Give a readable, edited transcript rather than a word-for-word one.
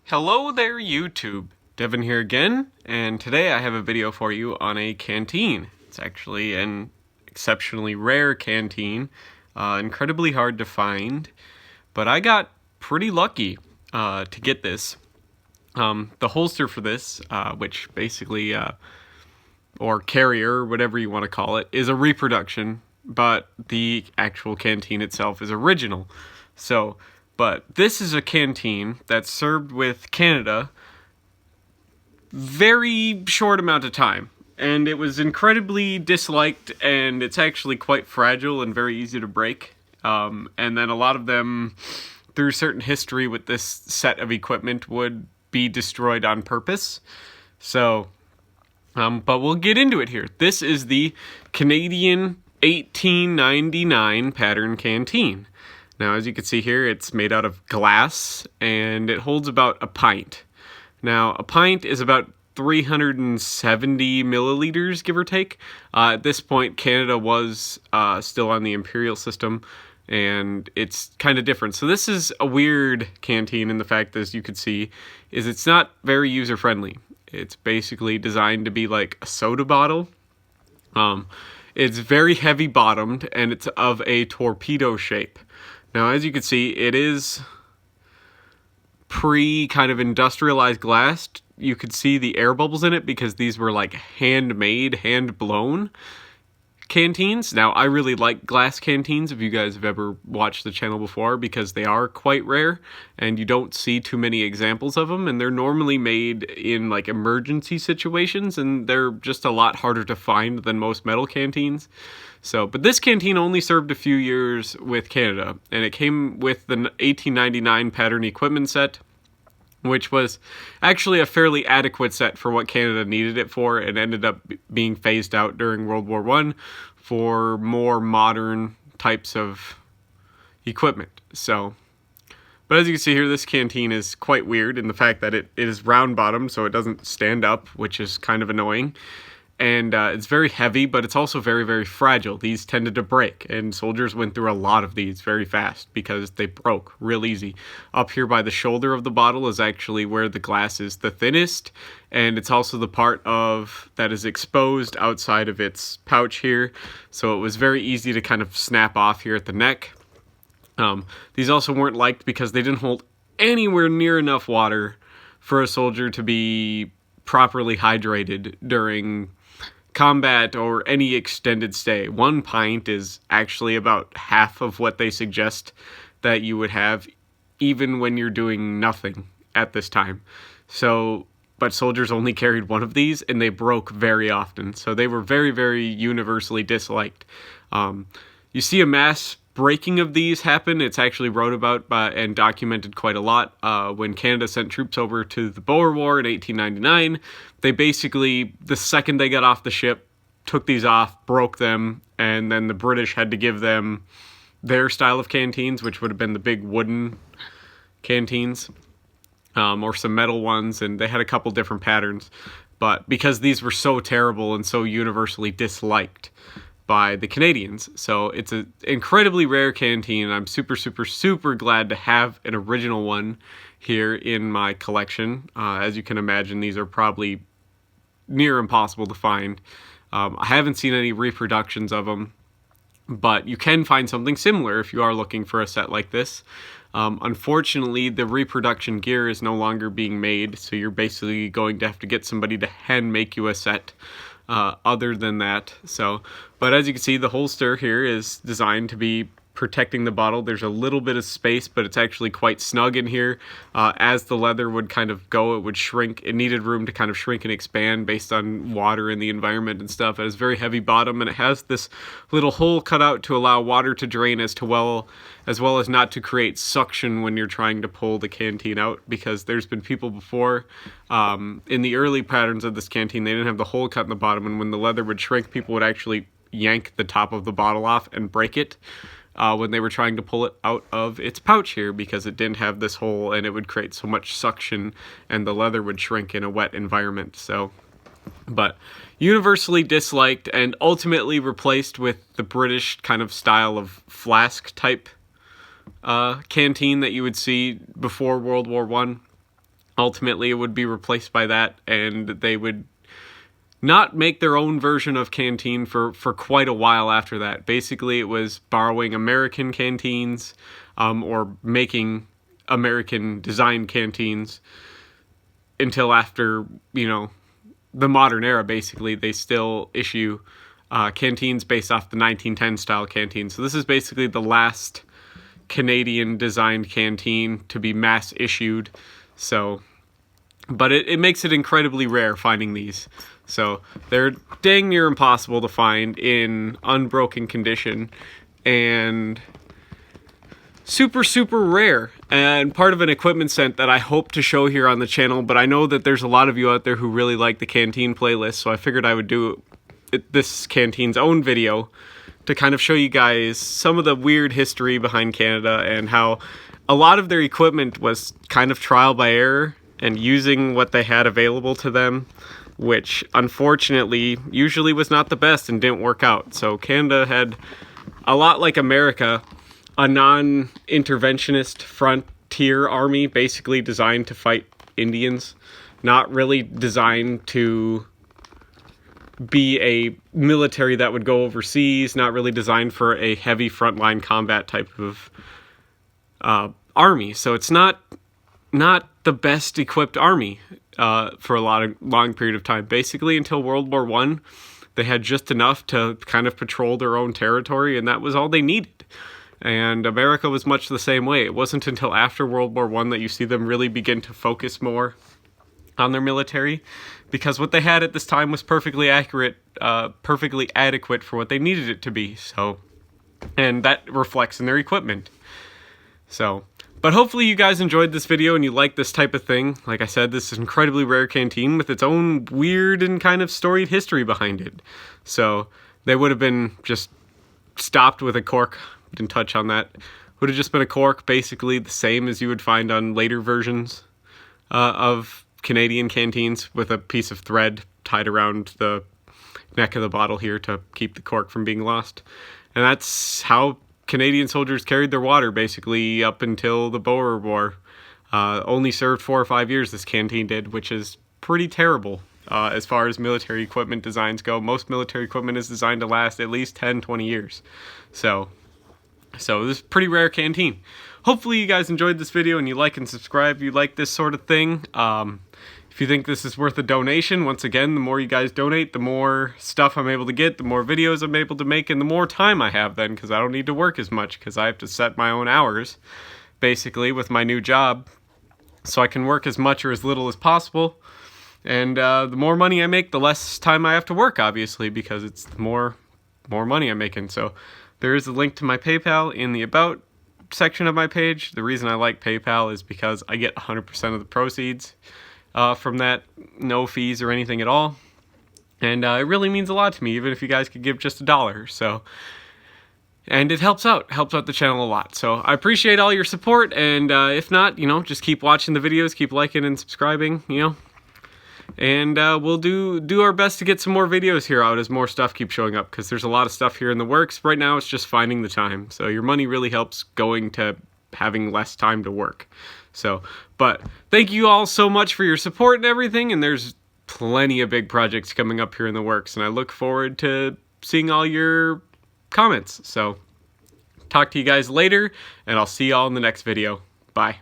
Hello there, YouTube. Devin here again, and today I have a video for you on a canteen. It's actually an exceptionally rare canteen, incredibly hard to find, but I got pretty lucky to get this. The holster for this, which basically, or carrier, whatever you want to call it, is a reproduction, but the actual canteen itself is original. But this is a canteen that's served with Canada very short amount of time. And it was incredibly disliked, and it's actually quite fragile and very easy to break. And then a lot of them, through certain history with this set of equipment, would be destroyed on purpose. But we'll get into it here. This is the Canadian 1899 pattern canteen. Now, as you can see here, it's made out of glass, and it holds about a pint. Now, a pint is about 370 milliliters, give or take. At this point, Canada was still on the imperial system, and it's kind of different. So this is a weird canteen in the fact, as you can see, is it's not very user-friendly. It's basically designed to be like a soda bottle. It's very heavy-bottomed, and it's of a torpedo shape. Now, as you can see, it is kind of industrialized glass. You could see the air bubbles in it because these were like handmade, hand-blown canteens. Now, I really like glass canteens, if you guys have ever watched the channel before, because they are quite rare and you don't see too many examples of them, and they're normally made in like emergency situations, and they're just a lot harder to find than most metal canteens. But this canteen only served a few years with Canada, and it came with the 1899 pattern equipment set, which was actually a fairly adequate set for what Canada needed it for, and ended up being phased out during World War I for more modern types of equipment. But as you can see here, this canteen is quite weird in the fact that it is round-bottomed, so it doesn't stand up, which is kind of annoying. And it's very heavy, but it's also very, very fragile. These tended to break, and soldiers went through a lot of these very fast because they broke real easy. Up here by the shoulder of the bottle is actually where the glass is the thinnest, and it's also the part of that is exposed outside of its pouch here, so it was very easy to kind of snap off here at the neck. These also weren't liked because they didn't hold anywhere near enough water for a soldier to be properly hydrated during combat or any extended stay. 1 pint is actually about half of what they suggest that you would have even when you're doing nothing at this time. But soldiers only carried one of these, and they broke very often. So they were very, very universally disliked. You see a mass breaking of these happen. It's actually wrote about and documented quite a lot. When Canada sent troops over to the Boer War in 1899, they basically, the second they got off the ship, took these off, broke them, and then the British had to give them their style of canteens, which would have been the big wooden canteens, or some metal ones, and they had a couple different patterns. But because these were so terrible and so universally disliked by the Canadians. So it's an incredibly rare canteen, and I'm super, super, super glad to have an original one here in my collection. As you can imagine, these are probably near impossible to find. I haven't seen any reproductions of them, but you can find something similar if you are looking for a set like this. Unfortunately, the reproduction gear is no longer being made, so you're basically going to have to get somebody to hand make you a set other than that. But as you can see, the holster here is designed to be protecting the bottle. There's a little bit of space, but it's actually quite snug in here. As the leather would kind of go, it would shrink. It needed room to kind of shrink and expand based on water and the environment and stuff. It has very heavy bottom, and it has this little hole cut out to allow water to drain as well as not to create suction when you're trying to pull the canteen out, because there's been people before in the early patterns of this canteen, they didn't have the hole cut in the bottom, and when the leather would shrink, people would actually yank the top of the bottle off and break it when they were trying to pull it out of its pouch here, because it didn't have this hole, and it would create so much suction and the leather would shrink in a wet environment. But universally disliked and ultimately replaced with the British kind of style of flask type canteen that you would see before World War I. ultimately it would be replaced by that, and they would not make their own version of canteen for quite a while after that. Basically, it was borrowing American canteens, or making American designed canteens until after, the modern era. Basically, they still issue canteens based off the 1910 style canteen. So this is basically the last Canadian designed canteen to be mass issued. So, but it makes it incredibly rare finding these. So they're dang near impossible to find in unbroken condition, and super, super rare, and part of an equipment set that I hope to show here on the channel. But I know that there's a lot of you out there who really like the canteen playlist, so I figured I would do this canteen's own video to kind of show you guys some of the weird history behind Canada and how a lot of their equipment was kind of trial by error and using what they had available to them, which unfortunately usually was not the best and didn't work out. So Canada had, a lot like America, a non-interventionist frontier army, basically designed to fight Indians, not really designed to be a military that would go overseas, not really designed for a heavy frontline combat type of army. So it's not the best equipped army for a long period of time. Basically, until World War I, they had just enough to kind of patrol their own territory, and that was all they needed. And America was much the same way. It wasn't until after World War I that you see them really begin to focus more on their military, because what they had at this time was perfectly accurate, perfectly adequate for what they needed it to be. So, and that reflects in their equipment. So, but hopefully you guys enjoyed this video and you like this type of thing. Like I said, this is an incredibly rare canteen with its own weird and kind of storied history behind it. So they would have been just stopped with a cork. Didn't touch on that. Would have just been a cork, basically the same as you would find on later versions of Canadian canteens, with a piece of thread tied around the neck of the bottle here to keep the cork from being lost. And that's how Canadian soldiers carried their water, basically, up until the Boer War. Only served 4 or 5 years, this canteen did, which is pretty terrible as far as military equipment designs go. Most military equipment is designed to last at least 10, 20 years. So this is a pretty rare canteen. Hopefully you guys enjoyed this video and you like and subscribe if you like this sort of thing. If you think this is worth a donation, once again, the more you guys donate, the more stuff I'm able to get, the more videos I'm able to make, and the more time I have then, because I don't need to work as much, because I have to set my own hours, basically, with my new job, so I can work as much or as little as possible. And the more money I make, the less time I have to work, obviously, because it's the more money I'm making. So there is a link to my PayPal in the About section of my page. The reason I like PayPal is because I get 100% of the proceeds from that, no fees or anything at all, and it really means a lot to me, even if you guys could give just $1. So, and it helps out the channel a lot. So I appreciate all your support, and if not, just keep watching the videos, keep liking and subscribing, and we'll do our best to get some more videos here out as more stuff keeps showing up, because there's a lot of stuff here in the works. Right now it's just finding the time, so your money really helps going to having less time to work. So, but thank you all so much for your support and everything, and there's plenty of big projects coming up here in the works, and I look forward to seeing all your comments. So talk to you guys later, and I'll see y'all in the next video. Bye.